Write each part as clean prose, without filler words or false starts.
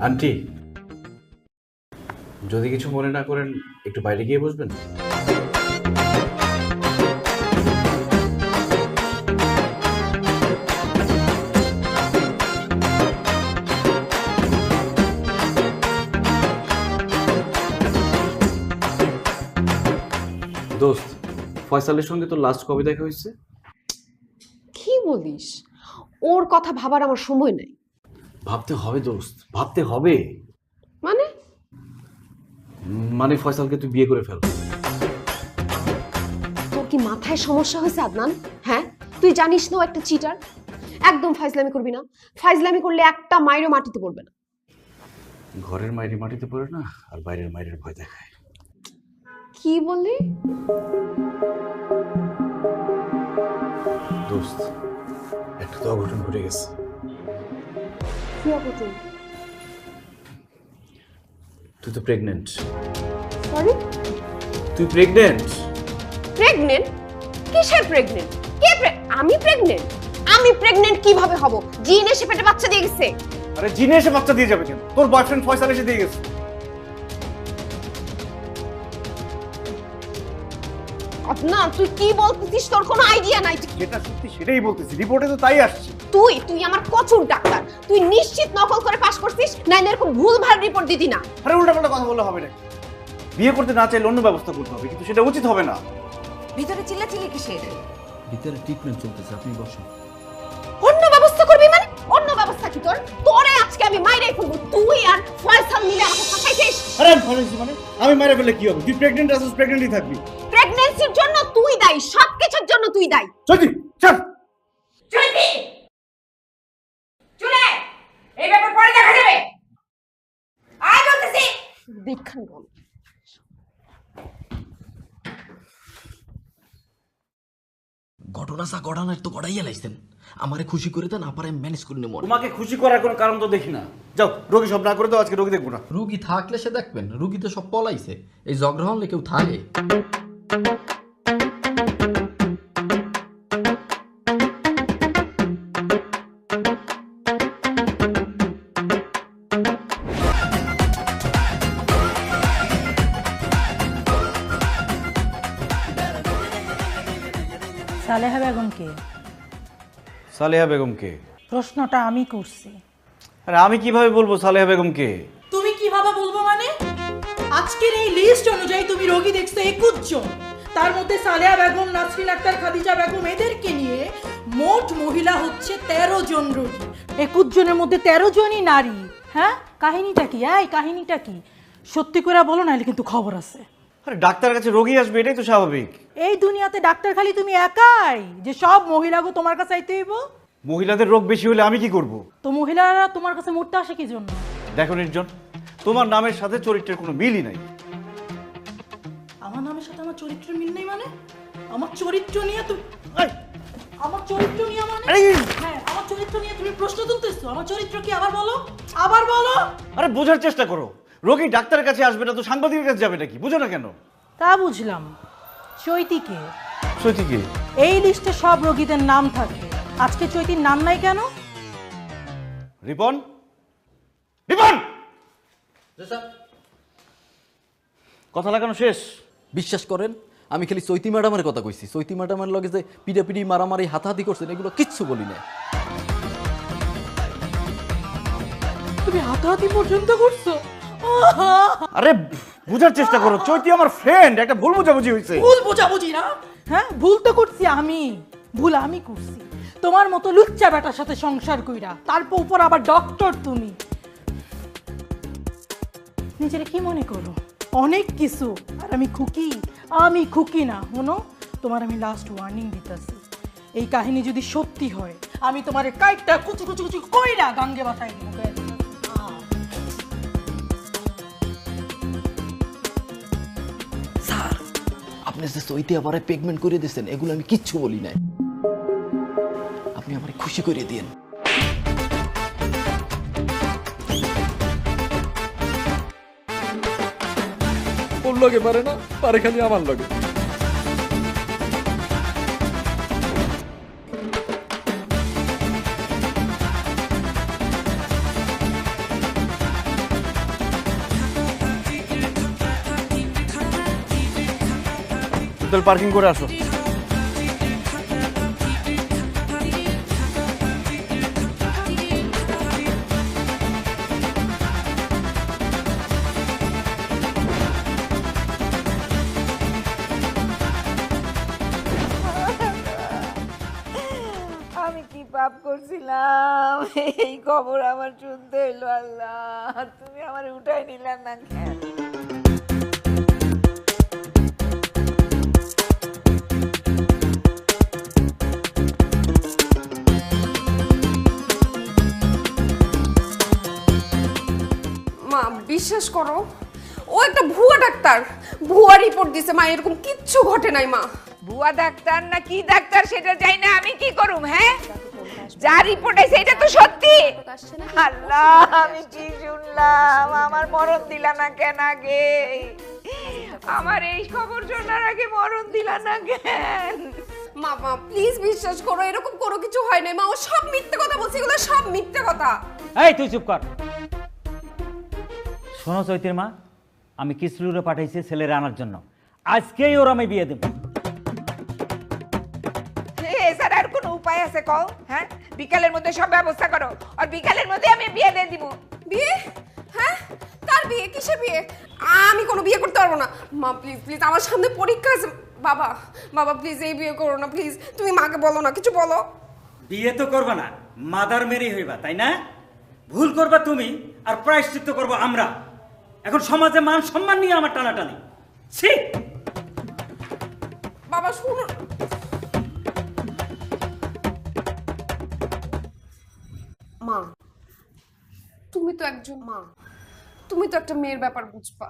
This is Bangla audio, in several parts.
আন্টি, যদি কিছু মনে না করেন একটু বাইরে গিয়ে বসবেন। দোস্ত, ফয়সালের সঙ্গে তো লাস্ট কবে দেখা হয়েছে? কি বলিস? ওর কথা ভাবার আমার সময় নেই। ভাবতে হবে দোস্ত, ভাবতে হবে। মানে মানে ফয়সালকে তুই বিয়ে করে ফেল। তোর কি মাথায় সমস্যা হয়েছে আদনান? হ্যাঁ, তুই জানিস না ও একটা চিটার। একদম ফাইজলামি করবি না। ফাইজলামি করলে একটা মাইরও মাটিতে পড়বে না। ঘরের মাইরে মাটিতে পড়ে না, আর বাইরের মাইরের ভয় দেখায়। কি বললি? দোস্ত, একটা তো অঘটন ঘটে গেছে। কি অঘটন? তুই তো প্রেগনেন্ট। সরি? তুই প্রেগনেন্ট? প্রেগনেন্ট? কিসের প্রেগনেন্ট? আমি প্রেগনেন্ট? আমি প্রেগনেন্ট কিভাবে হব? জিন এসে পেটে বাচ্চা দিয়ে গেছে। আরে জিনে এসে বাচ্চা দিয়ে যাবে কেন? তোর বয়ফ্রেন্ড ফয়সাল এসে দিয়ে গেছে। না, তুই কি বলতেছিস? তোর কোনো আইডিয়া নাই। যেটা সত্যি সেটাই বলতেছি, রিপোর্টে তো তাই আসছে। তুই আমার কচুর ডাক্তার। তুই নিশ্চিত নকল করে পাস করছিস, নাইলে এরকম ভুলভাল রিপোর্ট দিতি না। আরে উল্টাপাল্টা কথা বললে হবে না। বিয়ে করতে না চাইলে অন্য ব্যবস্থা করতে হবে, কিন্তু সেটা উচিত হবে না। ভিতরে চিল্লাচিল্লি কিসের? ভিতরে ট্রিটমেন্ট চলতেছে, আপনি বসুন। অন্য ব্যবস্থা করবি মানে? অন্য ব্যবস্থা কি তোর? তোরে আজকে আমি মাইরাই ফেলবো। তুই আর ফয়সাল মিলে আমাকে ফাঁসাইছিস। আরে আমি ফয়সাল মানে আমি মেরে ফেললে কি হবে? তুই প্রেগন্যান্ট আছিস, প্রেগন্যান্টই থাকবি। প্রেগন্যান্সির জন্য তুই দায়ী, সবকিছুর জন্য তুই দায়ী। চলছি চল। চলতি চলে এই ব্যাপার পরে দেখা যাবে। আয় বলতেছি। দেখান বল। ঘটনা চা ঘটনার তো গড়াইয়া লাইছেন। আমারে খুশি করে দেন, আপারে ম্যানেজ করে নেব। তোমাকে খুশি করার কোনো কারণ তো দেখি না। যাও, রোগী সব না করে দাও, আজকে রোগী দেখবো না। রুগী থাকলে সে দেখবেন, রুগী তো সব পলাইছে। এই জগ্রহণ কেউ থাকে? সালেহা বেগম কে? সালেহা বেগম কে? প্রশ্নটা আমি করছি। আরে আমি কিভাবে বলবো সালেহা বেগম কে? তুমি কিভাবে বলবো মানে? আজকের এই লিস্ট অনুযায়ী তুমি রোগী দেখছো 21 জন। তার মধ্যে সালেহা বেগম, নাসরিন আক্তার, খাদিজা বেগম এদেরকে নিয়ে মোট মহিলা হচ্ছে 13 জন রোগী। 21 জনের মধ্যে 13 জনই নারী। হ্যাঁ, কাহিনীটা কি? কাহিনীটা কি? সত্যি করে বলো, নাহলে কিন্তু খবর আছে। আরে ডাক্তারের কাছে রোগী আসবে, এটাই তো স্বাভাবিক। এই দুনিয়াতে ডাক্তার খালি তুমি একাই যে সব মহিলাগো তোমার কাছে আইতে হইব? মহিলাদের রোগ বেশি হলে আমি কি করব? তো মহিলারা তোমার কাছে মরতে আসে কি জন্য? দেখো নির্জন, তোমার নামের সাথে চরিত্রের কোনো মিলই নাই। আমার নামের সাথে আমার চরিত্র মিল নেই মানে? আমার চরিত্র নিয়ে তুমি আমার চরিত্র নিয়ে মানে? হ্যাঁ, আমার চরিত্র নিয়ে তুমি প্রশ্ন তুলতেছো। আমার চরিত্র কি? আবার বলো, আবার বলো। আরে বোঝার চেষ্টা করো। রোগী ডাক্তারের কাছে আসবে না তো সাংবাদিকের কাছে যাবে নাকি? বুঝো না কেন? তা বুঝলাম। চৈতিকে? সত্যি কি? এই লিস্টে সব রোগীদের নাম থাকে, আজকে চৈতির নাম নাই কেন? রিপন, রিপন, কথা লাগানো শেষ? বিশ্বাস করেন, আমি খালি চৈতি ম্যাডামের কথা কইছি। চৈতি ম্যাডামের লগে যে পিটাপিটি মারামারি হাতাহাতি করছেন, এগুলো কিচ্ছু বলি না। তুমি হাতাহাতি পর্যন্ত করছো? আরে বুঝার চেষ্টা করো, চৈতি আমার ফ্রেন্ড, একটা ভুল বোঝাবুঝি হয়েছে। ভুল বোঝাবুঝি না? হ্যাঁ, ভুল তো করছি আমি। ভুল আমি করছি। তোমার মতো লুচ্চা বেটার সাথে সংসার কইরা, তারপর উপর আবার ডক্টর তুমি। নিজেরা কি মনে করো? অনেক কিছু। আর আমি খুকি না। শোনো, তোমার আমি লাস্ট ওয়ার্নিং দিতেছি। এই কাহিনী যদি সত্যি হয়, আমি তোমার কাইটটা কুচু কুচু কুচু কইরা গাঙ্গে বাসায় দিব। স্যার, আপনি যে চৈতি আপারে পেগমেন্ট করে দিয়েছেন, এগুলো আমি কিচ্ছু বলি নাই। আপনি আমারে খুশি করে দিয়েন। ওর লগে পারে না, পারে খালি আমার লগে। তাহলে পার্কিং করে আসো। আমি কি পাপ করছিলাম এই খবর আমার শুনতে এলো আল্লাহ, তুমি আমার উঠাই নিলাম না কেন? মা বিশ্বাস করো, ও একটা ভুয়া ডাক্তার, ভুয়া রিপোর্ট দিছে মা, এরকম কিচ্ছু ঘটে নাই মা। ভুয়া ডাক্তার না কি ডাক্তার সেটা জানি না, আমি কি করুম? হ্যাঁ, যা রিপোর্ট আছে এটা তো সত্যি। আল্লাহ, আমি কি শুনলাম? আমার মরণ দিলা না কেন আগে? আমার এই খবর শোনার আগে মরণ দিলা না কেন? মা মা প্লিজ বিশ্বাস করো, এরকম কোনো কিছু হয় নাই মা, ও সব মিথ্যে কথা বলছে, এগুলো সব মিথ্যে কথা। এই তুই চুপ কর। শোনো চৈতির মা, আমি কিসলুরে পাঠাইছি ছেলেরা আনার জন্য, আজকেই ওর আমি বিয়ে দেব। এছাড়া আর কোনো উপায় আছে কও? হ্যাঁ, বিকালের মধ্যে সব ব্যবস্থা করো, আর বিকালের মধ্যে আমি বিয়ে দিয়ে দিব। বিয়ে? হ্যাঁ, কার বিয়ে? কিসের বিয়ে? আমি কোনো বিয়ে করতে পারবো না মা, প্লিজ প্লিজ, আমার সামনে পরীক্ষা আছে। বাবা বাবা প্লিজ এই বিয়ে করো না, প্লিজ তুমি মাকে বলো না, কিছু বলো। বিয়ে তো করবা না, মাদার মেরি হইবা, তাই না? ভুল করবা তুমি, আর প্রায়শ্চিত্ত করবো আমরা। এখন সমাজে মান সম্মান নিয়ে আমার টানাটানি। ছি! বাবা শুনো, মা তুমি তো একজন মা, তুমি তো একটা মেয়ের ব্যাপার বুঝবা।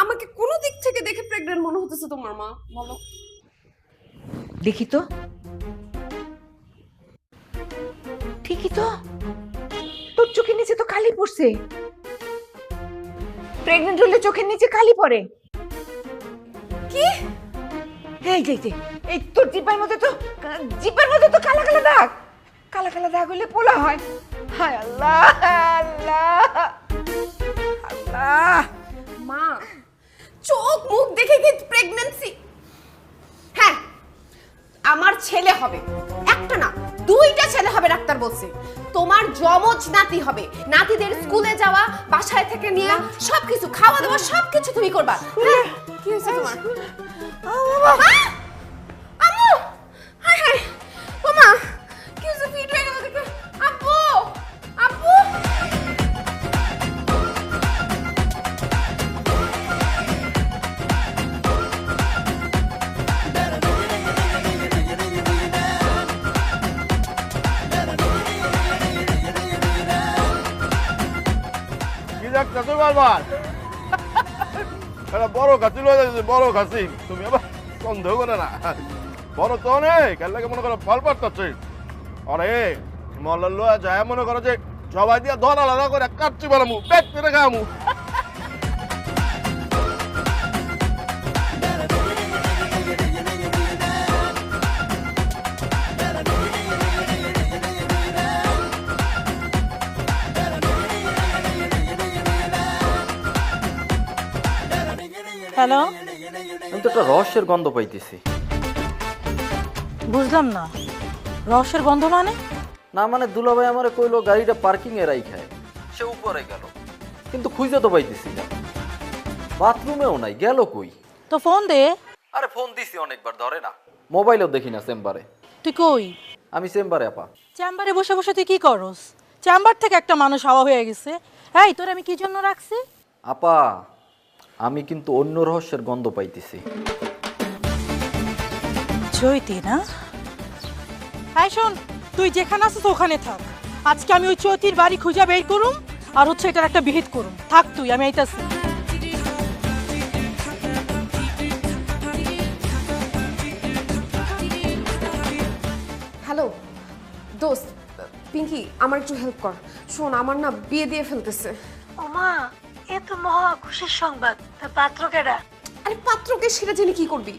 আমাকে কোনো দিক থেকে দেখে প্রেগন্যান্ট মনে হতেছে তোমার মা, বলো। দেখি তো, ঠিকই তো, তোর চোখের নিচে তো কালি পড়ছে। প্রেগন্যান্ট হলে চোখের নিচে কালি পড়ে? কি? এই যে এই তোর জিপার মধ্যে তো, জিপার মধ্যে তো কালা কালা দাগ, কালা কালা দাগ হলে পোলা হয়। হায় আল্লাহ, আল্লাহ, আল্লাহ। মা চোখ মুখ দেখে কি প্রেগন্যান্সি? হ্যাঁ, আমার ছেলে হবে, একটা না দুইটা ছেলে হবে, ডাক্তার বলছে। তোমার যমজ নাতি হবে, নাতিদের স্কুলে যাওয়া, বাসায় থেকে নিয়ে সবকিছু, খাওয়া দাওয়া সবকিছু তুমি করবা। হ্যাঁ, কি হয়েছে তোমার? মা! আম্মু! হায় হায়, ও মা, কি হয়েছে? ফিট হয়ে গেল দেখে। আব্বু! আব্বু! কি ডাক্তার তুই বারবার বড় খাসি লয়ে যাচ্ছে, বড় খাসি। তুমি আবার সন্দেহ করে না, বড় তো অনেক, এর লাগে মনে করো ফল পাচ্ছে। আরে মল্লার লোয়া যায় মনে করো যে সবাই দিয়া ধন আলাদা করে কাটছি বানামু, পেট পেটে খামু। হ্যালো, আমি তো একটা রহস্যের গন্ধ পাইতেছি। বুঝলাম না, রহস্যের গন্ধ মানে? না মানে দুলাভাই আমারে কইলো গাড়িটা পার্কিং এ রাইখায়, সে উপরে গেল, কিন্তু খুঁজে তো পাইতেছি না, বাথরুমেও নাই, গেল কই? তো ফোন দে। আরে ফোন দিছি অনেকবার, ধরে না, মোবাইলেও দেখি না চেম্বারে। তুই কই? আমি চেম্বারে আপা। চেম্বারে বসে বসে তুই কি করস? চেম্বার থেকে একটা মানুষ হাওয়া হয়ে গেছে। এই তোর আমি কি জন্য রাখছি? আপা আমি কিন্তু অন্য রহস্যের গন্ধ পাইতেছি। চৈতি না? হ্যাঁ শোন, তুই যেখানে আছিস ওখানে থাক। আজকে আমি ওই চৈতির বাড়ি খুঁজে বের করুম, আর হচ্ছে এটার একটা বিহিত করুম। থাক তুই, আমি আইতাছি। হ্যালো দোস্ত, পিঙ্কি আমার একটু হেল্প কর। শোন, আমার না বিয়ে দিয়ে ফেলতেছে। ওমা, এ তো মহা খুশির সংবাদ। তা পাত্র কেডা? আরে পাত্রকে সেটা জেনে কি করবি?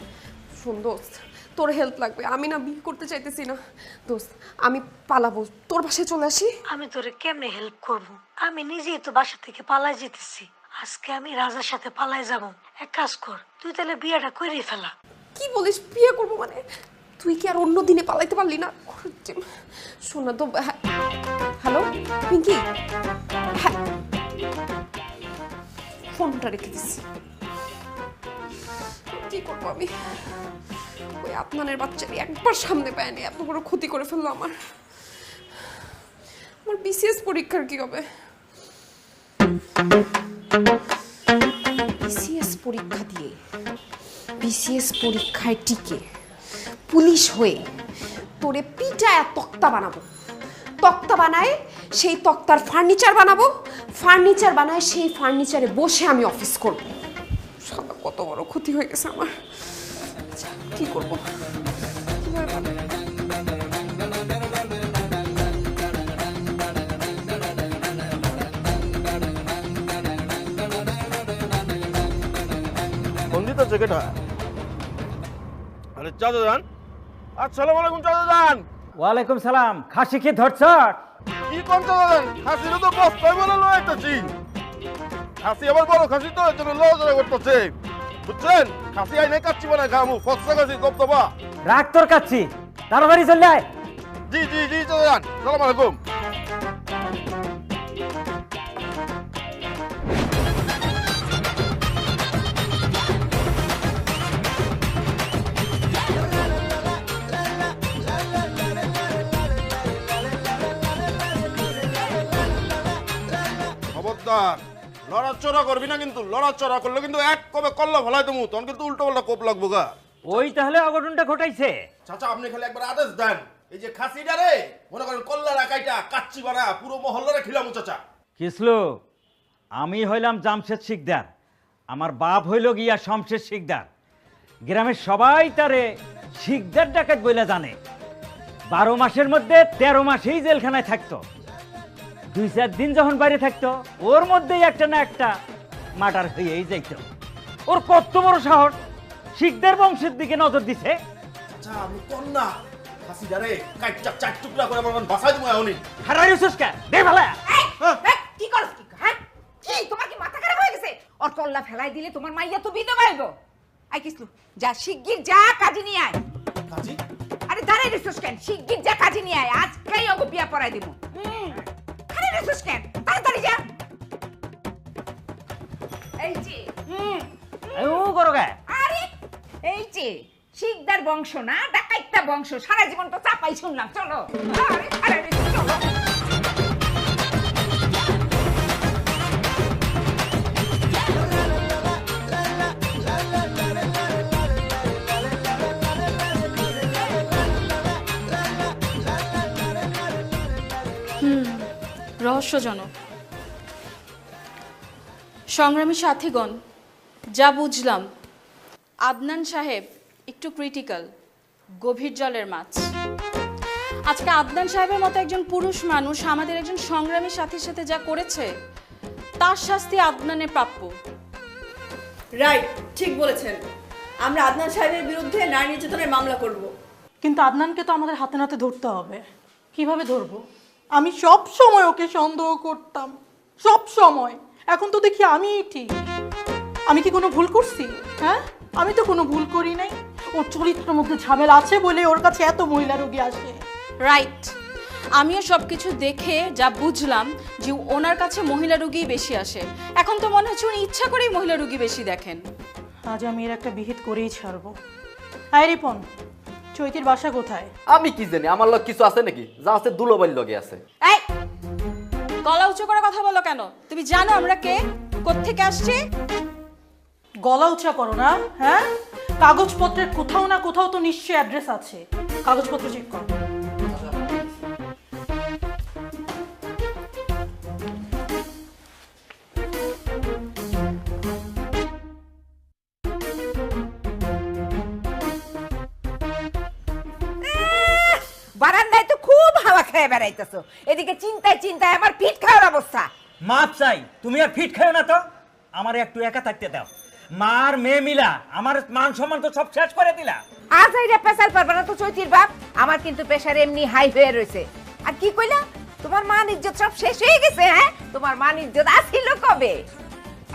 শোন দোস্ত, তোর হেল্প লাগবে, আমি না বিয়ে করতে চাইতেছি না। দোস্ত আমি পালাবো, তোর বাসায় চলে আসি। আমি তোরে কেমনে হেল্প করব? আমি নিজেই তো বাসা থেকে পালাই যেতেছি। আজকে আমি রাজার সাথে পালাই যাব। এক কাজ কর, তুই তাহলে বিয়েটা করেই ফেলা। কি বলিস বিয়ে করবো মানে? তুই কি আর অন্য দিনে পালাইতে পারলি না? শোনা তো। হ্যালো পিঙ্কি, হ্যাঁ ফোনটা রেখে দিচ্ছি। কি করবো আমি? ওই আপনাদের বাচ্চারই একবার সামনে পায়নি, এত বড় ক্ষতি করে ফেললো আমার। আমার বিসিএস পরীক্ষার কি হবে? বিসিএস পরীক্ষা দিয়ে, বিসিএস পরীক্ষায় টিকে পুলিশ হয়ে তোরে পিটায় তক্তা বানাবো, তক্তা বানায় সেই তক্তার ফার্নিচার বানাবো, ফার্নিচার বানায় সেই ফার্নিচারে বসে আমি অফিস করবো। সালা কত বড় ক্ষতি হয়ে গেছে আমার। আচ্ছা, কি করবো? কিভাবে পারবো? বন্দিত জেকেটা। আরে চাচা যান, আসসালামু আলাইকুম চাচা যান। ওয়ালাইকুম সালাম। খাসি কি ধরছ? কি কোন চাচা যান? খাসিটা তো বস্তায় বলে লয়ে আইতাছি। খাসি আবার বড় খাসি তো এর জন্য লড়াচড়া করতেছে, বুঝছেন? খাসি আইনে কাচ্চি বানায় খামু, ফসা খাসি দবদবা। রাগ তোর কাচ্ছি, তাড়াতাড়ি চলে আয়। জি জি জি চাচা যান, সালাম আলাইকুম। খবরদার লড়াচড়া করবি না, কিন্তু লড়াচড়া করলে কিন্তু এক কবে কল্লা ফেলাই দেবো, তখন কিন্তু উল্টো পাল্টা কোপ লাগবো গা। ওই তাহলে অঘটনটা ঘটাইছে। চাচা আপনি খালি একবার আদেশ দেন, এই যে খাসিটা রে মনে করেন কল্লা রাখাইটা কাচ্চি বানা পুরো মহল্লারে খিলামু চাচা। কিসলো, আমি হইলাম জামশেদ শিকদার, আমার বাপ হইল গিয়া শমশেদ শিকদার। গ্রামের সবাই তারে শিকদার ডাকাত বইলা জানে। 12 মাসের মধ্যে 13 মাসেই জেলখানায় থাকতো। 2-4 দিন যখন বাইরে থাকতো ওর মধ্যেই একটা না একটা মার্ডার হয়েই যাইত। ওর কত বড় সাহস শিকদার বংশের দিকে নজর দিছে। আচ্ছা আপনি কোন না খাসিটা রে কাইটা চার টুকরা করে আমার বাসায় দেবো এখনই। হারাই উসুসকা দে ভালা। কি করছ কি? হ্যাঁ কি তোমার কি মাথা খারাপ হয়ে গেছে? ওর কল্লা ফেলাই দিলে তোমার মাইয়া তো বিধবা হইব। আই কিসলু, যা শিগগির যা কাজে নিয়ে আয়। কাজী? আরে দাঁড়াই রেছিস কেন? শিগগির যা কাজে নিয়ে আয়, আজকেই ওকে বিয়া পড়াই দেব। আরে রেছিস কেন? তাড়াতাড়ি যা। এই যে ও করো গে। আরে এই যে শিকদার বংশ না, ডাকাইতা বংশ, সারা জীবন তো চাপাই শুনলাম। চলো আরে আরে চলো। রহস্যজনক। সংগ্রামী সাথীগণ, যা বুঝলাম আদনান সাহেব একটু ক্রিটিক্যাল, গভীর জলের মাছ। আজকে আদনান সাহেবের মতো একজন পুরুষ মানুষ আমাদের একজন সংগ্রামী সাথীর সাথে যা করেছে তার শাস্তি আদনানের প্রাপ্য। রাইট, ঠিক বলেছেন। আমরা আদনান সাহেবের বিরুদ্ধে নারী নির্যাতনের মামলা করব। কিন্তু আদনানকে তো আমাদের হাতে নাতে ধরতে হবে। কিভাবে ধরবো? আমি সব সময় ওকে সন্দেহ করতাম, সব সময়। এখন তো দেখি আমিই ঠিক। আমি কি কোনো ভুল করছি? হ্যাঁ, আমি তো কোনো ভুল করি নাই। ওর চরিত্রের মধ্যে ঝামেলা আছে বলে ওর কাছে এত মহিলা রোগী আসে। রাইট, আমিও সব কিছু দেখে যা বুঝলাম যে ওনার কাছে মহিলা রোগী বেশি আসে। এখন তো মনে হচ্ছে উনি ইচ্ছা করেই মহিলা রোগী বেশি দেখেন। আজ আমি এর একটা বিহিত করেই ছাড়বো। আয় রিপন, চৈতির বাসা কোথায়? আমি কি জানি, আমার লগ কিছু আছে নাকি? যা আছে দুলোবাইর লগে আছে। এই গলা উঁচু করে কথা বলো কেন? তুমি জানো আমরা কে, কোত্থেকে আসছি? গলা উঁচা করো না। হ্যাঁ, কাগজপত্রের কোথাও না কোথাও তো নিশ্চয়ই অ্যাড্রেস আছে। কাগজপত্র চেক করো। বারান্দায় তো খুব হাওয়া খেয়ে বেড়াইতেছো, এদিকে চিন্তায় চিন্তায় আমার পিঠ খাওয়ার অবস্থা। মাপ চাই, তুমি আর ফিট খাও না তো। আমার একটু একা থাকতে দাও। মার মেয়ে মিলা আমার মান সম্মান তো সব শেষ করে দিলা। আজ এইটা পেশাল পারবে না তো চৈতির বাপ। আমার কিন্তু প্রেশার এমনি হাই হয়ে রয়েছে। আর কি কইলা? তোমার মান ইজ্জত সব শেষ হয়ে গেছে? হ্যাঁ, তোমার মান ইজ্জত আসিল কবে?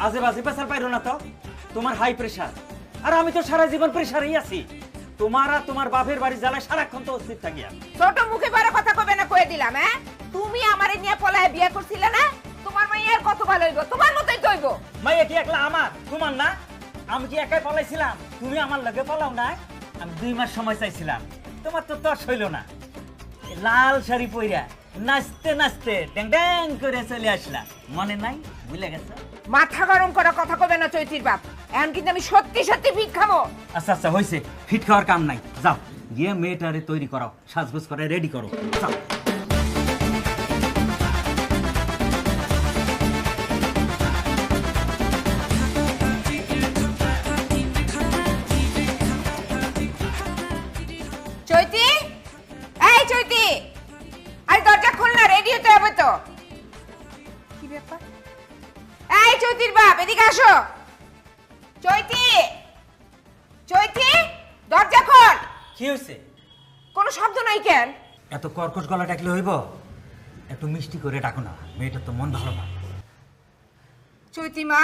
আজে বাজে প্রেসার পাইরো না তো। তোমার হাই প্রেসার, আর আমি তো সারা জীবন প্রেসারেই আছি। তোমার আর তোমার বাপের বাড়ি জ্বালায় সারাক্ষণ তো অস্থির থাকি আমি। ছোট মুখে বড় কথা কবে না কয়ে দিলাম, হ্যাঁ? তুমি আমারে নিয়ে পলায় বিয়ে করছিলে না? তোমার মাইয়ার কত ভালো হইব, তোমার মতই তো হইব। মাইয়া কি একলা আমার, তোমার না? আমি কি একাই পলাইছিলাম? তুমি আমার লগে পলাও না? আমি 2 মাস সময় চাইছিলাম, তোমার তো তস হইল না। লাল শাড়ি পইরা নাচতে নাচতে ড্যাং ড্যাং করে চলে আসলাম, মনে নাই? ভুলে গেছো? মাথা গরম করা কথা কবে না চৈতির বাপ। এখন কিন্তু আমি সত্যি সত্যি ভিট খাবো। আচ্ছা আচ্ছা হয়েছে, ফিট খাওয়ার কাম নাই, যাও গিয়ে মেয়েটারে তৈরি করো, সাজগোজ করে রেডি করো, যাও। চৈতি, এই চৈতি, আরে দরজা খোল না, রেডি হতে হবে তো। কি ব্যাপার? এই চৈতির বাপ, এদিকে আসো। চৈতি, চৈতি, দরজা খোল। কি হয়েছে? কোনো শব্দ নাই কেন? এত কর্কশ গলা ডাকলে হইব? একটু মিষ্টি করে ডাকো না, মেয়েটার তো মন ভালো না। চৈতি মা,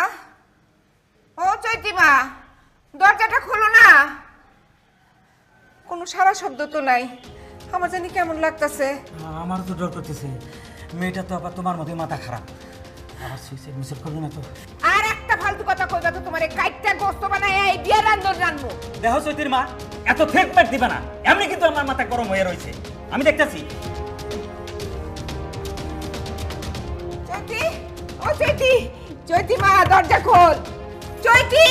ও চৈতি মা, দরজাটা খোলো না। কোনো সারা শব্দ তো নাই, আমার জানি কেমন লাগতেছে। আমারও তো ডর করতেছে, মেয়েটা তো আবার তোমার মতোই মাথা খারাপ, আবার সুইসাইড মিসাইড করবে না তো? আর একটা ফালতু কথা কইবা তো তোমারে কাইটটা গোস্ত বানায় এই বিয়া রান্ধন রান্ধবো। দেখো চৈতির মা, এত ফেক ম্যাট দিবা না, এমনি কিন্তু আমার মাথা গরম হয়ে রয়েছে, আমি দেখতেছি। চৈতি, ও চৈতি, চৈতি মা দরজা খোল। চৈতি,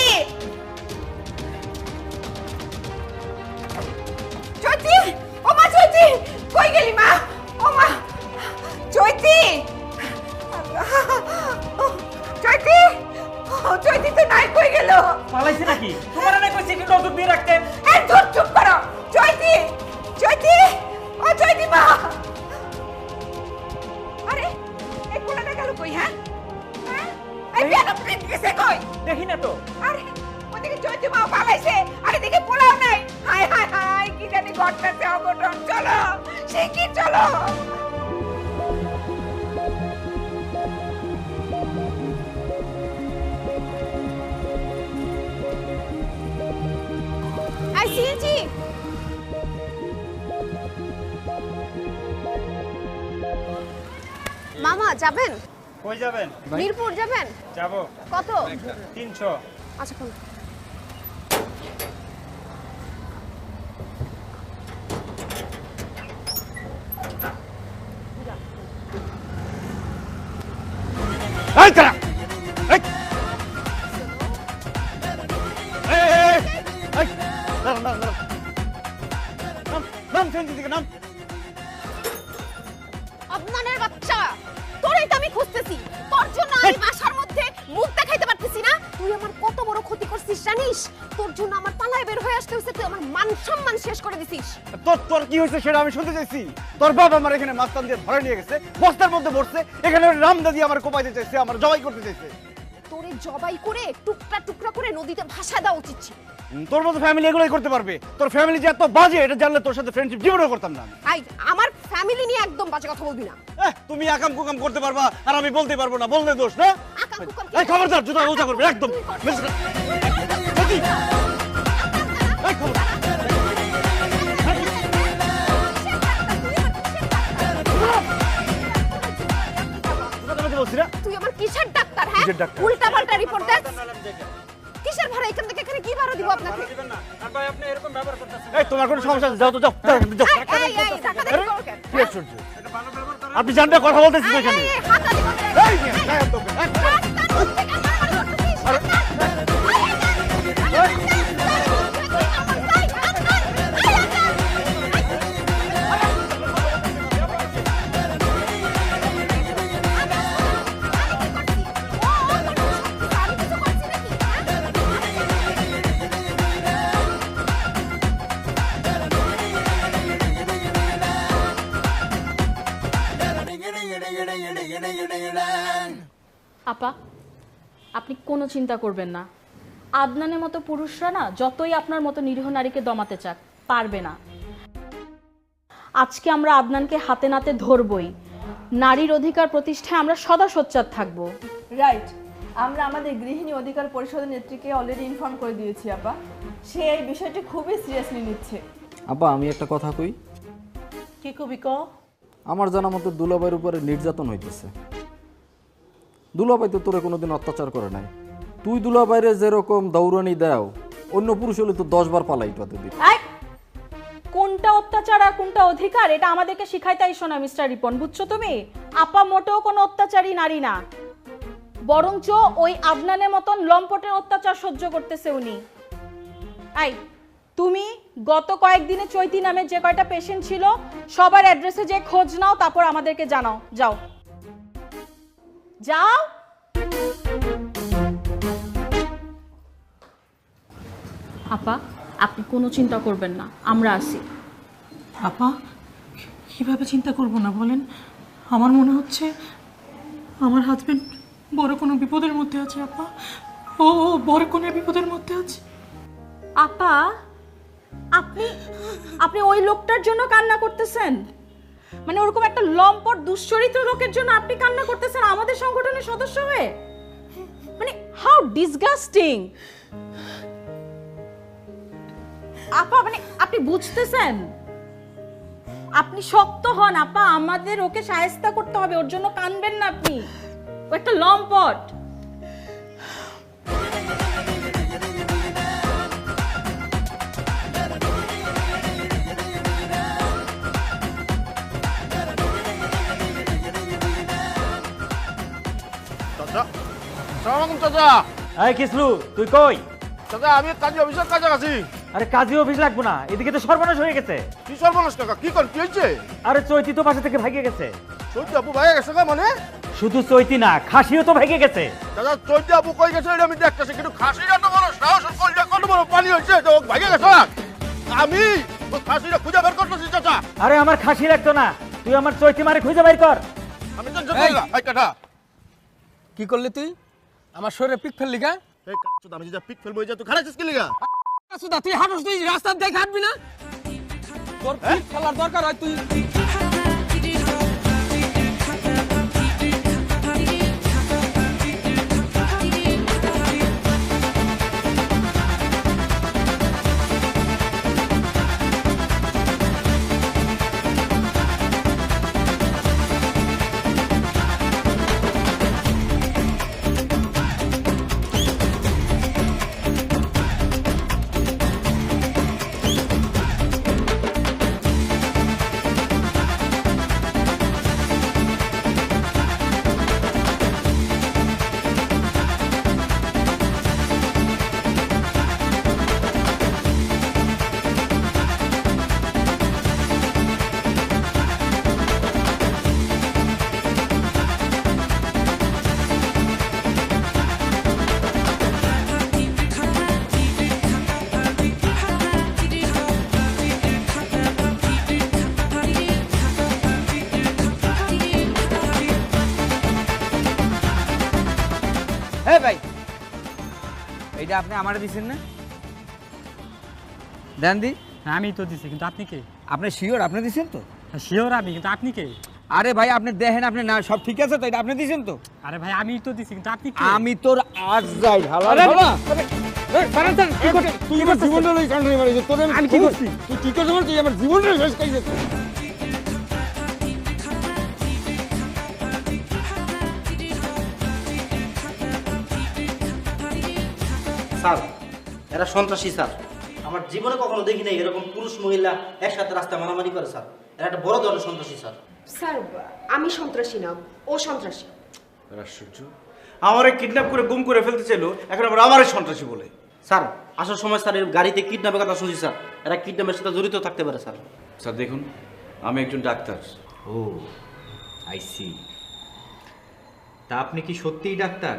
চৈতি, ও মা চৈতি, কই গেলি মা? ও মা চৈতি, চৈতি, ও চৈতি তো নাই, কই গেল? পালাইছে নাকি? তোমার না কইছি একটু নজর দিয়ে রাখতে। এই ধুর, চুপ করো। চৈতি, চৈতি, ও চৈতি মা। আরে এই কোলাটা গেল কই? হ্যাঁ হ্যাঁ, এই বিয়াটা প্রিন্ট গেছে কই? দেখি না তো। আরে ওদিকে চৈতি মা পালাইছে, আরে দেখে পোলাও নাই। হায় হায় হায়, কি জানি ঘটনাতে অঘটন। চলো সে কি, চলো। আই সিএনজি মামা যাবেন? কই যাবেন? মিরপুর যাবেন? যাব। কত? 300। আচ্ছা কোন? এই তারা, এই এই নাম নাম নাম নাম ফেন্দি থেকে নাম। আদনানের বাচ্চা, তোরই তো আমি খুঁজতেছি। তোর জন্য আমি বাসার মধ্যে মুখ দেখাইতে পারতেছি না। তুই আমার কত বড় ক্ষতি করছিস জানিস? তোর জন্য আমার পালায় বের হয়ে আসতে হয়েছে, তুই আমার মান সম্মান শেষ করে দিছিস। তোর কি হয়েছে সেটা আমি শুনতে চাইছি। তোর বাবা আমার এখানে মাস্তান দিয়ে ধরে নিয়ে গেছে, বস্তার মধ্যে বসছে, এখানে রামদা দিয়ে আমার কোপাইতে চাইছে, আমার জবাই করতে চাইছে। তোরে জবাই করে টুকরা টুকরা করে নদীতে ভাসা দেওয়া উচিত ছিল। তোর মতো ফ্যামিলি এগুলোই করতে পারবে? তোর ফ্যামিলি যে এত বাজে এটা জানলে তোর সাথে ফ্রেন্ডশিপ জীবনেও করতাম না। আই আমার ফ্যামিলি নিয়ে একদম বাজে কথা বলবি না। তুমি আকাম কুকাম করতে পারবা আর আমি বলতে পারবো না, বললে দোষ না? আকাম কুকাম এই খবরদার, জুতা উঁচা করবে একদম। এই খবরদার। তুই আমার কিসের ডাক্তার? হ্যাঁ, কিসের ডাক্তার? উল্টা পাল্টা রিপোর্ট দেস। কিসের ভাড়া এখান থেকে এখানে কি ভাড়া দিব আপনাকে? এই তোমার কোনো সমস্যা আছে? যাও তো যাও। এই এই ধাক্কা দেখি করো কেন? কি আশ্চর্য, আপনি জানতে কথা বলতেছেন এখানে। এই হাতা দিব। এই নিয়ে, গায়ে হাত দেবেন। রাস্তার মধ্যে কেন মারামারি করছিস? আপা, আপনি কোনো চিন্তা করবেন না। আদনানের মতো পুরুষরা না যতই আপনার মতো নিরীহ নারীকে দমাতে চাক, পারবে না। আজকে আমরা আদনানকে হাতে নাতে ধরবই। নারীর অধিকার প্রতিষ্ঠায় আমরা সদা সোচ্চার থাকবো। রাইট, আমরা আমাদের গৃহিণী অধিকার পরিষদের নেত্রীকে অলরেডি ইনফর্ম করে দিয়েছি আপা। সে এই বিষয়টি খুবই সিরিয়াসলি নিচ্ছে। আব্বা আমি একটা কথা কই। কি কবি ক? আমার জানা মতো দুলাভাইয়ের উপরে নির্যাতন হইতেছে। দুলাভাই তো তোরে কোনোদিন অত্যাচার করে নাই। তুই দুলাভাইরে যেরকম দৌড়ানি দাও, অন্য পুরুষ হলে তো 10 বার পালাইটাতে দিত। কোনটা অত্যাচার আর কোনটা অধিকার এটা আমাদেরকে শিখাইতে আইসো না মিস্টার রিপন, বুঝছো তুমি? আপা মোটেও কোনো অত্যাচারী নারী না, বরঞ্চ ওই আদনানের মতন লম্পটের অত্যাচার সহ্য করতেছে উনি। এই তুমি গত কয়েকদিনে চৈতি নামে যে কয়টা পেশেন্ট ছিল সবার অ্যাড্রেসে যে খোঁজ নাও, তারপর আমাদেরকে জানাও। যাও যাও। আপা আপনি কোনো চিন্তা করবেন না, আমরা আছি। আপা কিভাবে চিন্তা করব না বলেন? আমার মনে হচ্ছে আমার হাজবেন্ড বড় কোনো বিপদের মধ্যে আছে আপা। ও বড় কোনো বিপদের মধ্যে আছে। আপা আপনি আপনি ওই লোকটার জন্য কান্না করতেছেন? মানে ওরকম একটা লম্পট দুশ্চরিত্র লোকের জন্য আপনি কান্না করতেছেন আমাদের সংগঠনের সদস্য হয়ে? মানে হাউ ডিসগাস্টিং। আপা মানে আপনি বুঝতেছেন? আপনি শক্ত হন আপা, আমাদের ওকে শায়েস্তা করতে হবে, ওর জন্য কানবেন না আপনি। ও একটা লম্পট। চাচা, সালাম চাচা। এই কিসলু তুই কই? চাচা আমি কাজী অফিসের কাছাকাছি। আরে কাজী অফিস লাগবো না, এদিকে তো সর্বনাশ হয়ে গেছে। কি সর্বনাশ কাকা? কি কর, কি হয়েছে? আরে চৈতি তো বাসা থেকে ভাগিয়ে গেছে। চৈতি আপু ভাইয়া গেছে না? মানে শুধু চৈতি না, খাসিও তো ভাগিয়ে গেছে। দাদা চৈতি আপু কই গেছে এটা আমি দেখতেছি, কিন্তু খাসিটা তো বড় সাহস, কলটা কত বড় পানি হয়েছে তো ভাগিয়ে গেছে। আমি ওই খাসিটা খুঁজে বের করতেছি চাচা। আরে আমার খাসি লাগতো না, তুই আমার চৈতি মারে খুঁজে বের কর। আমি টেনশন করি না। এই কাটা কি করলি তুই? আমার শরীরে পিক ফেললি কা? এই কাটা আমি যা পিক ফেলবো যা তুই খারাপ কি লিগা? সুদা তুই হাঁটস, তুই রাস্তা দেখে হাঁটবি না? তোর পিক ফেলার দরকার হয় তুই। ভাই এইটা আপনি আমারে দিছেন না? দেন দি। আমি তো দিছি, কিন্তু আপনি কে? আপনি শিওর আপনি দিছেন তো? শিওর আমি, কিন্তু আপনি কে? আরে ভাই আপনি দেখেন, আপনি না সব ঠিক আছে তো? এটা আপনি দিছেন তো? আরে ভাই আমি তো দিছি, কিন্তু আপনি কে? আমি তোর আজ যাই হালা হালা। তুই আমার জীবনটা লই কান্ডারি মারিস। তোর আমি কি করছি? তুই কি করছিস? তুই আমার জীবনটা শেষ করে দিছিস। স্যার এরা সন্ত্রাসী স্যার। আমার জীবনে কখনো দেখি নাই এরকম পুরুষ মহিলা একসাথে রাস্তায় মারামারি করে স্যার। এরা একটা বড় ধরনের সন্ত্রাসী স্যার। স্যার আমি সন্ত্রাসী না, ও সন্ত্রাসী। আশ্চর্য, আমারে কিডন্যাপ করে গুম করে ফেলতে চাইলো, এখন আবার আমারে সন্ত্রাসী বলে। স্যার আসার সময় স্যার এর গাড়িতে কিডন্যাপের কথা শুনছি স্যার। এরা কিডন্যাপের সাথে জড়িত থাকতে পারে স্যার। স্যার দেখুন, আমি একজন ডাক্তার। O I C. তা আপনি কি সত্যিই ডাক্তার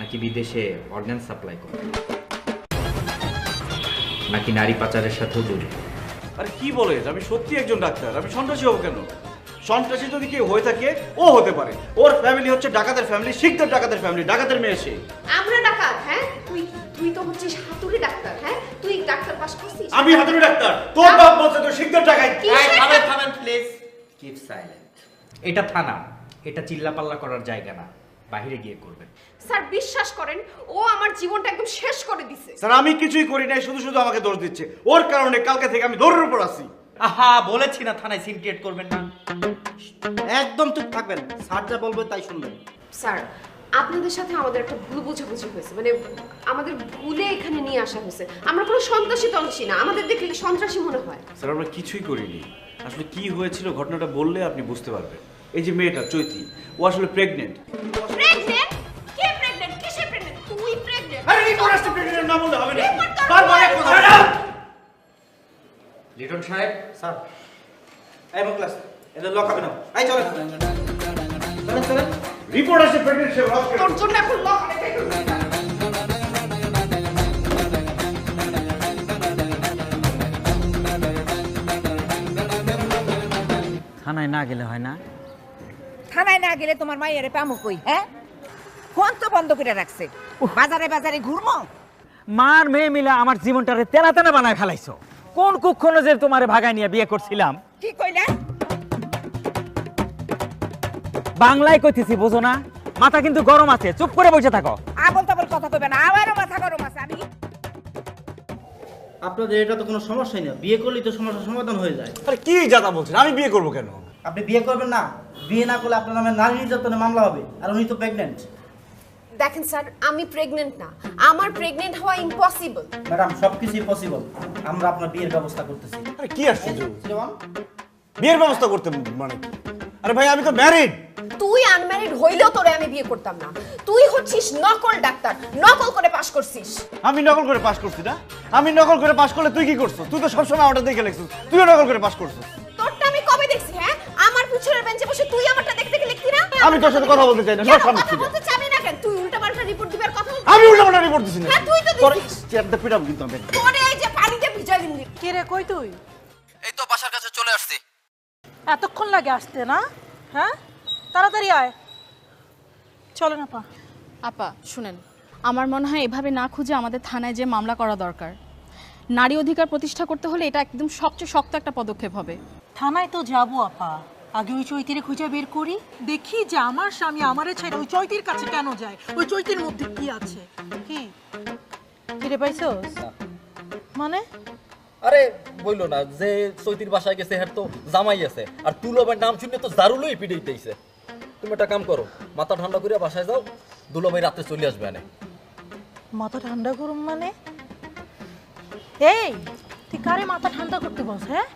নাকি বিদেশে অর্গান সাপ্লাই করেন, নাকি নারী পাচারের সাথেও জড়িত? আরে কি বলে, আমি সত্যি একজন ডাক্তার। আমি সন্ত্রাসী হবো কেন? সন্ত্রাসী যদি কেউ হয়ে থাকে ও হতে পারে। ওর ফ্যামিলি হচ্ছে ডাকাতের ফ্যামিলি, শিখদের ডাকাতের ফ্যামিলি, ডাকাতের মেয়ে সে। আমরা ডাকাত? হ্যাঁ তুই তো হচ্ছিস হাতুড়ি ডাক্তার। হ্যাঁ তুই ডাক্তার পাস করছিস? আমি হাতুড়ি ডাক্তার? তোর বাপ বলছে তো শিখদের ডাকাত। থামেন প্লিজ, কিপ সাইলেন্ট। এটা থানা, এটা চিল্লাপাল্লা করার জায়গা না। বাইরে গিয়ে করবেন। স্যার বিশ্বাস করেন ও আমার জীবনটা একদম শেষ করে দিছে। স্যার আমি কিছুই করি নাই, শুধু শুধু আমাকে দোষ দিচ্ছে। ওর কারণে কালকে থেকে আমি দৌড়ের উপর আছি। আহা বলেছি না থানায় সিন ক্রিয়েট করবেন না। একদম চুপ থাকবেন, স্যার যা বলবে তাই শুনবেন। স্যার আপনাদের সাথে আমাদের একটা ভুল বোঝাবুঝি হয়েছে, মানে আমাদের ভুলে এখানে নিয়ে আসা হয়েছে। আমরা কোনো সন্ত্রাসী তন্ত্রাসী না, আমাদের দেখলে সন্ত্রাসী মনে হয়। স্যার আমরা কিছুই করিনি। আসলে কি হয়েছিল ঘটনাটা বললে আপনি বুঝতে পারবেন। এই যে মেয়েটা চৈতি, ও আসলে প্রেগনেন্ট। প্রেগনেন্ট? কে প্রেগনেন্ট? কিসে প্রেগনেন্ট? তুই প্রেগনেন্ট? আরে রিপোর্ট আসছে, প্রেগনেন্ট না বললে হবে না। বারবার এক কথা না। লিটন সাহেব। স্যার এই ক্লাস এটা লক হবে না। এই চলেন চলেন চলেন। রিপোর্ট আসছে প্রেগনেন্ট সে লক করে। তোর জন্য এখন লক করে দেই। থানায় না গেলে হয় না? থানায় না গেলে তোমার মায়ের পামু কই? হ্যাঁ, ফোন তো বন্ধ করে রাখছে। বাজারে বাজারে ঘুরমো। মার মেয়ে মিলে আমার জীবনটারে তেনা তেনা বানায় ফেলাইছো। কোন কুক্ষণে যে তোমারে ভাগায় নিয়ে বিয়ে করছিলাম। কি কইলা? বাংলায় কইতেছি বোঝো না? মাথা কিন্তু গরম আছে, চুপ করে বসে থাকো। আবল তাবল কথা কইবে না, আমারও মাথা গরম আছে। আমি আপনাদের এটা তো কোনো সমস্যাই না, বিয়ে করলেই তো সমস্যার সমাধান হয়ে যায়। আরে কি জাতা বলছেন? আমি বিয়ে করব কেন? আপনি বিয়ে করবেন না, বিয়ে না করলে আপনার নামে নারী নির্যাতনের মামলা হবে, আর উনি তো প্রেগনেন্ট। দেখেন স্যার আমি প্রেগনেন্ট না, আমার প্রেগনেন্ট হওয়া ইম্পসিবল। ম্যাডাম সবকিছুই পসিবল, আমরা আপনার বিয়ের ব্যবস্থা করতেছি। আরে কি আশ্চর্য, বিয়ের ব্যবস্থা করতে মানে কি? আরে ভাই আমি তো ম্যারিড। তুই আনম্যারিড হইলেও তোরে আমি বিয়ে করতাম না। তুই হচ্ছিস নকল ডাক্তার, নকল করে পাশ করছিস। আমি নকল করে পাস করছি না? আমি নকল করে পাস করলে তুই কি করছিস? তুই তো সবসময় আমারটা দেখে লিখছিস, তুইও নকল করে পাস করছিস। তোরটা আমি কবে দেখছি? হ্যাঁ, আমার পিছনের বেঞ্চে বসে তুই আমারটা দেখতে গেলে লিখতি না? আমি তোর সাথে কথা বলতে চাই না, সব সামনে থেকে। বলতে চাবি না কেন? তুই উল্টাপাল্টা রিপোর্ট দিবার কথা বলছিস। আমি উল্টাপাল্টা রিপোর্ট দিছি না। হ্যাঁ তুই তো তোর দিছিস। চেয়ারটা পিটাবো কিন্তু আমি। তোরে এই যে পানিতে ভিজাই দিন। কে রে, কই তুই? এই তো বাসার কাছে চলে আসছি। এতক্ষণ লাগে আসতে না? হ্যাঁ, তাড়াতাড়ি আয়। চলো না পা। আপা শুনেন, আমার মনে হয় এভাবে না খুঁজে আমাদের থানায় যে মামলা করা দরকার। নারী অধিকার প্রতিষ্ঠা করতে হলে এটা একদম সবচেয়ে শক্ত একটা পদক্ষেপ হবে। থানায় তো যাবো আপা, আগে ওই চৈতিরে খুঁজে বের করি, দেখি যে আমার স্বামী আমারে ছেড়ে ওই চৈতির কাছে কেন যায়, ওই চৈতির মধ্যে কি আছে। কি কিরে পাইছস? মানে আরে বইলো না যে চৈতির বাসায় গেছে, হ্যাঁ তো জামাই আছে, আর দুলাভাইয়ের নাম শুনে তো জারুলই পিড়াইতেইছে। তুমি একটা কাম করো, মাথা ঠান্ডা করে বাসায় যাও, দুলাভাই রাতে চলে আসবে না। মাথা ঠান্ডা করুম মানে? এই তুই কারে মাথা ঠান্ডা করতে বস? হ্যাঁ,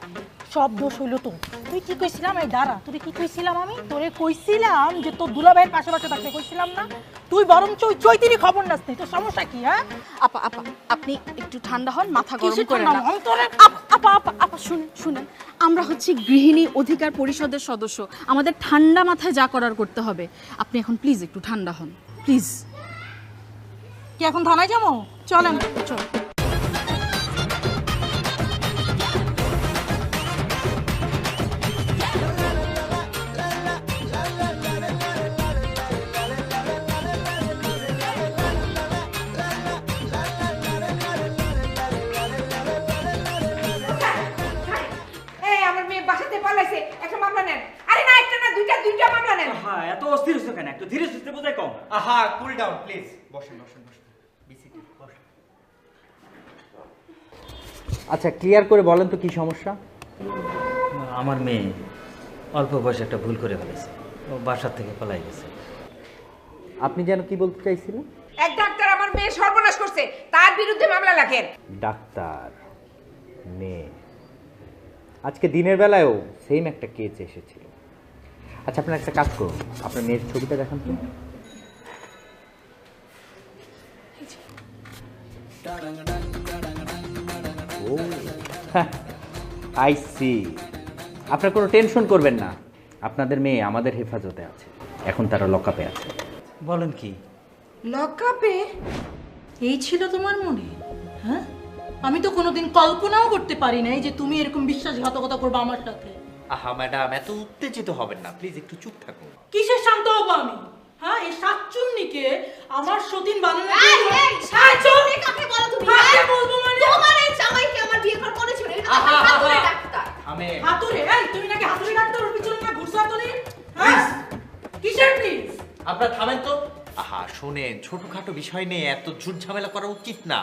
সব দোষ হইল তো। তুই কি কইছিলাম? এই দাঁড়া, তোরে কি কইছিলাম আমি? তোরে কইছিলাম যে তোর দুলাভাইয়ের পাশে পাশে থাকতে কইছিলাম না? তুই বরং চৈতিরই খবর নাস নি। তোর সমস্যা কি? হ্যাঁ আপা আপা আপনি একটু ঠান্ডা হন, মাথা গরম কিসের করেন ঠান্ডা? না। আপা আপা আপা শুনেন শুনেন, আমরা হচ্ছে গৃহিণী অধিকার পরিষদের সদস্য, আমাদের ঠান্ডা মাথায় যা করার করতে হবে। আপনি এখন প্লিজ একটু ঠান্ডা হন, প্লিজ। কি এখন থানায় যাবো? চলেন চল। এই আমার মেয়ে বাসাতে পালাইছে, একটা মামলা নেন। আরে না, একটা না, দুইটা মামলা নেন। হ্যাঁ এত অস্থির হচ্ছে কেন? একটু ধীরে সুস্থে বোঝাই কম। আহা কুল ডাউন প্লিজ, বসেন বসেন বসেন। বিসিটি বসেন। আচ্ছা ক্লিয়ার করে বলেন তো কি সমস্যা? আমার মেয়ে অল্প বয়সে একটা ভুল করে ফেলেছে, ও বাসার থেকে পালাই গেছে। আপনি যেন কি বলতে চাইছিলেন? এক ডাক্তার আমার মেয়ে সর্বনাশ করছে, তার বিরুদ্ধে মামলা লাগেন। ডাক্তার মেয়ে, আজকে দিনের বেলায়ও সেম একটা কেস এসেছিল। আচ্ছা আপনার একটা কাজ করুন, আপনার মেয়ের ছবিটা দেখান তো। ও আই সি। আপনার কোনো টেনশন করবেন না, আপনাদের মেয়ে আমাদের হেফাজতে আছে, এখন তারা লকআপে আছে। বলেন কি? লকআপে? এই ছিল তোমার মনে? হ্যাঁ, আমি তো কোনোদিন কল্পনাও করতে পারি নাই যে তুমি এরকম বিশ্বাসঘাতকতা করবে আমার সাথে। আহা ম্যাডাম এত উত্তেজিত হবেন না, প্লিজ একটু চুপ থাকুন। কিসের শান্ত হবো আমি? হ্যাঁ, এই শাকচুন্নিকে আমার সতীন বানানোর এই এই শাকচুন্নি কাকে বলো তুমি? কাকে বলবো মানে? তোমার এই জামাইকে আমার বিয়ে করার করেছিল, এটা তো হাতুড়ে ডাক্তার। আমি হাতুড়ে? এই তুমি নাকি হাতুড়ে ডাক্তার? ওর পিছনে না ঘুরছো হাতুড়ি? হ্যাঁ, কিসের প্লিজ? আপনারা থামেন তো, শোনেন, ছোটখাটো বিষয় নিয়ে এত ঝুট ঝামেলা করা উচিত না,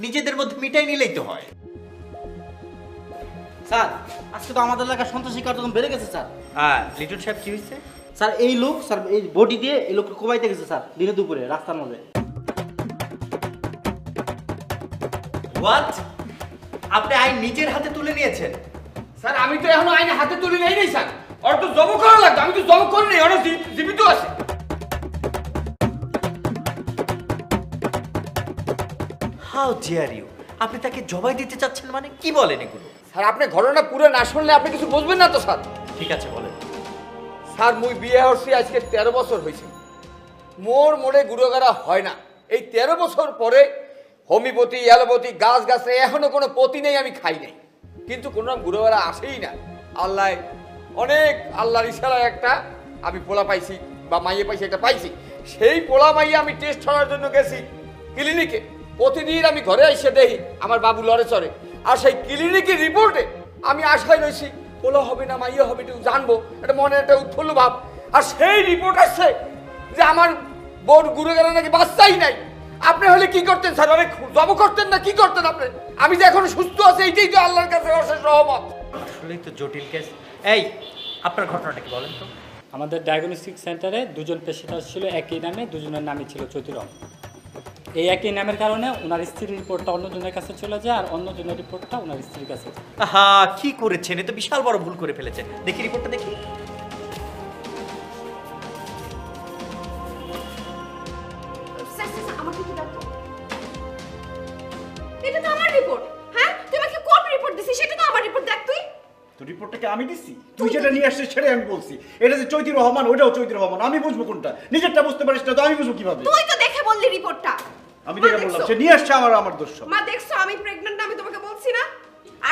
নিজেদের মধ্যে মিটাই নিলেই তো হয়। স্যার আজকে তো আমাদের এলাকার সন্ত্রাসী কার্যক্রম বেড়ে গেছে স্যার। হ্যাঁ, লিটন সাহেব কি হয়েছে? স্যার এই লোক স্যার এই বডি দিয়ে এই লোককে কোবাইতে গেছে স্যার, দিনে দুপুরে রাস্তার মধ্যে। হোয়াট? আপনি আইন নিজের হাতে তুলে নিয়েছেন? স্যার আমি তো এখনো আইনে হাতে তুলে নেই নাই স্যার, ওর তো জব করা লাগবে, আমি তো জব করি নাই, ওর জীবিত আছে। How dare you! আপনি তাকে জবাই দিতে চাচ্ছেন মানে কি বলেন এগুলো? স্যার আপনি ঘটনা পুরো না শুনলে আপনি কিছু বুঝবেন না তো স্যার। ঠিক আছে বলেন। স্যার মুই বিয়ে হচ্ছি আজকে 13 বছর হয়েছে, মোর মোড়ে গুড়োগাড়া হয় না। এই 13 বছর পরে হোমিওপ্যাথি অ্যালোপ্যাথি গাছ গাছে এখনো কোনো পতি নেই, আমি খাই নাই, কিন্তু কোনো গুড়োগাড়া আসেই না। আল্লাহ অনেক আল্লাহর ইশারায় একটা আমি পোলা পাইছি বা মাইয়ে পাইছি, একটা পাইছি। সেই পোলা মাইয়ে আমি টেস্ট করার জন্য গেছি ক্লিনিকে। প্রতিদিন আমি ঘরে এসে দেখি আমার বাবু লড়ে চড়ে, আর সেই ক্লিনিকের রিপোর্টে আমি আশায় রয়েছি পোলা হবে না মাইয়ে হবে একটু জানবো, এটা মনে একটা উৎফুল্ল ভাব। আর সেই রিপোর্ট আসছে যে আমার বোর গুরু গেলে নাকি বাচ্চাই নাই। আপনি হলে কি করতেন স্যার? অনেক জব করতেন না কি করতেন আপনি? আমি যে এখন সুস্থ আছি এইটাই তো আল্লাহর কাছে অশেষ রহমত। আসলেই তো জটিল কেস। এই আপনার ঘটনাটা কি বলেন তো? আমাদের ডায়াগনস্টিক সেন্টারে দুজন পেশেন্ট ছিল একই নামে, দুজনের নামই ছিল চৈতিরম। এই একই নামের কারণে ওনার স্ত্রীর রিপোর্টটা অন্যজনের কাছে চলে যায়, আর অন্যজনের রিপোর্টটা ওনার স্ত্রীর কাছে। হ্যাঁ, কি করেছেন? এ তো বিশাল বড় ভুল করে ফেলেছেন। দেখি রিপোর্টটা দেখি। এটা তো আমার রিপোর্ট। হ্যাঁ তুই আমাকে কোন রিপোর্ট দিছিস? সেটা তো আমার রিপোর্ট, দেখ তুই। তো রিপোর্টটাকে আমি দিছি? তুই যেটা নিয়ে আসছিস সেটাই আমি বলছি। এটা যে চৈতি রহমান, ওইটাও চৈতি রহমান। আমি বুঝবো কোনটা? নিজেরটা বুঝতে পারিস না তো আমি বুঝবো কিভাবে? তুই তো দেখে বললি রিপোর্টটা। আমি দেখে বললাম, সে নিয়ে আসছে, আমার দোষ সব। মা দেখছো আমি প্রেগন্যান্ট, আমি তোমাকে বলছি না?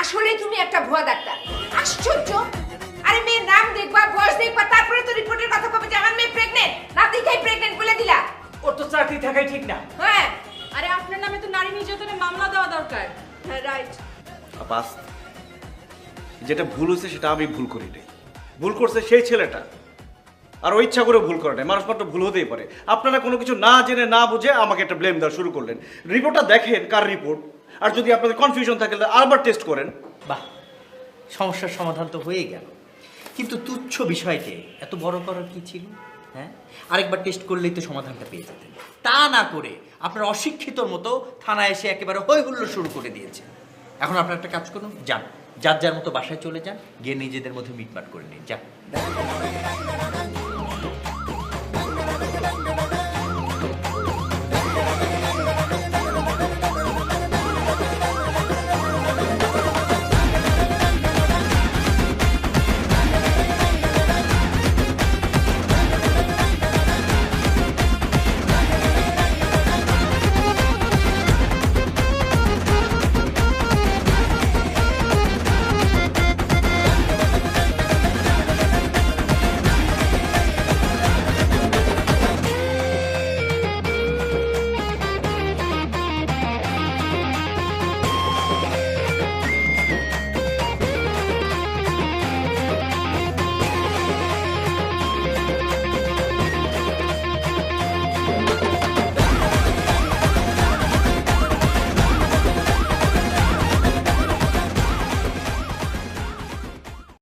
আসলে তুমি একটা ভুয়া ডাক্তার। আশ্চর্য! আরে মেয়ের নাম দেখবা, বয়স দেখবা, তারপরে তো রিপোর্টের কথা কবে যে আমার মেয়ে প্রেগন্যান্ট, না দেখেই প্রেগন্যান্ট বলে দিলা। ওর তো চাকরি থাকাই ঠিক না। হ্যাঁ আরে আপনার নামে তো নারী নির্যাতনের মামলা দেওয়া দরকার। হ্যাঁ রাইট। আপাস যেটা ভুল হয়েছে সেটা আমি ভুল করি নাই, ভুল করছে সেই ছেলেটা। আর ও ইচ্ছা করে ভুল করে নাই, মানুষ মাত্র ভুল হতেই পারে। আপনারা কোনো কিছু না জেনে না বুঝে আমাকে একটা ব্লেম দেওয়া শুরু করলেন। রিপোর্টটা দেখেন কার রিপোর্ট, আর যদি আপনাদের কনফিউশন থাকে আবার টেস্ট করেন। বাহ, সমস্যার সমাধান তো হয়ে গেল, কিন্তু তুচ্ছ বিষয়কে এত বড় করার কি ছিল? হ্যাঁ, আরেকবার টেস্ট করলেই তো সমাধানটা পেয়ে যেতেন। তা না করে আপনার অশিক্ষিতর মতো থানায় এসে একেবারে হই হুল্লোড় শুরু করে দিয়েছে। এখন আপনার একটা কাজ করুন, যান, যার যার মতো বাসায় চলে যান, গিয়ে নিজেদের মধ্যে মিটমাট করে নিন, যান।